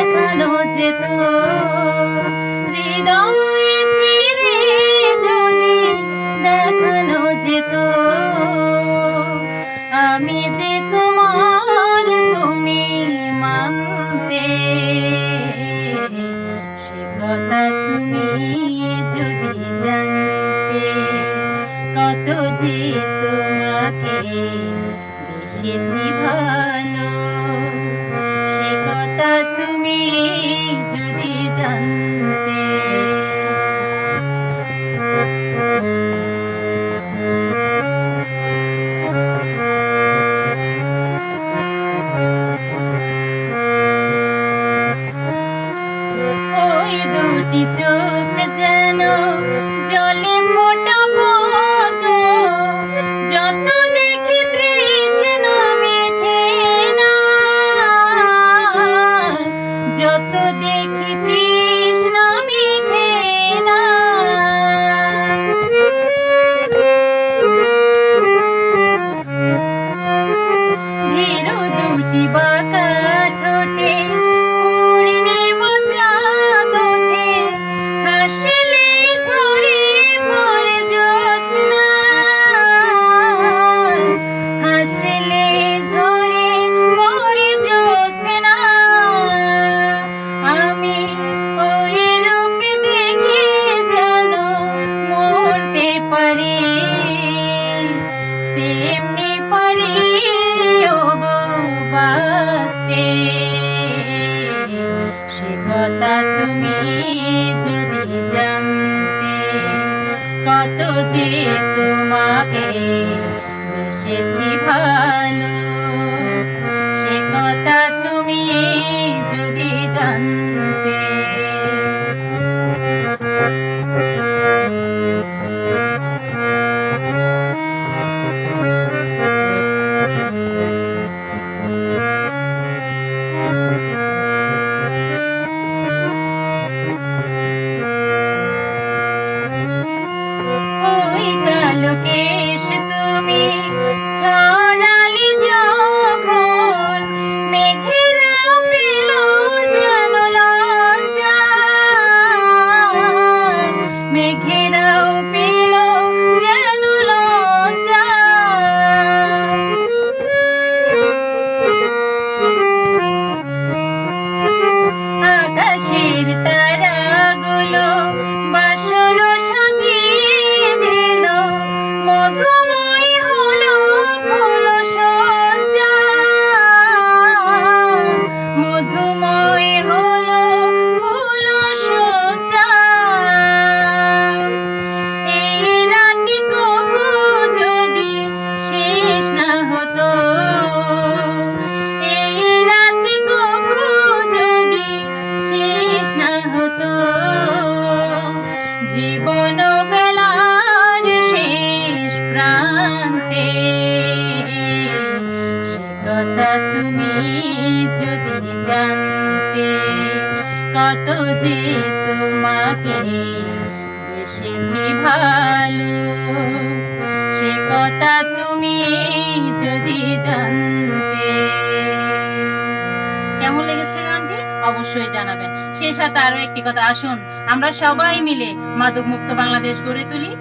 দেখানো যেত, হৃদয়ে চিরে যদি দেখানো যেত, আমি যে তোমার তুমি মানতে, সে কথা তুমি যদি জানতে, কত যে তোমাকে বেসেছি ভালো, সে কথা তুমি যদি জানতে। ওই দুটি চোখ যেন জলে ফোটা পদ্ম, যত দেখি তৃষ্ণা মেটে না, যত দেখি তৃষ্ণা মেটে না। ভীরু দুটি বাঁকা ঠোঁটে পূর্ণিমা চাঁদ ওঠে, হাসলে ঝরে পড়ে জ্যোৎস্না, হাসলে ঝরে পড়ে জ্যোৎস্না। আমি ওই রূপ দেখে যেন মরতে পারি, তেমনি পারি বাঁচতে, সে কথা তুমি যদি জানতে, কত যে তোমাকে বেসেছি ভালো, সে কথা তুমি যদি জানতে। ওই কালো কেশ তুমি ছড়ালে যখন, মেঘেরাও পেল যেন লজ্জা, মেঘেরাও পেল যেন লজ্জা। আকাশের তারাগুলো বাসর সাজিয়ে দিল, মধুময় হলো ফুল সজ্জা, মধুময় হলো ফুল সজ্জা। এই রাতি কবু যদি শেষ না হতো, এই রাতি কবু যদি শেষ না হতো, জীবন বেলার শেষ প্রান্তে, সে কথা তুমি যদি জানতে, কত যে তোমাকে বেসেছি ভালো, সে কথা তুমি যদি জানতে। কেমন লেগেছে গানটি অবশ্যই জানাবেন। সেই সাথে আরো একটি কথা, আসুন আমরা সবাই মিলে মাদক মুক্ত বাংলাদেশ গড়ে তুলি।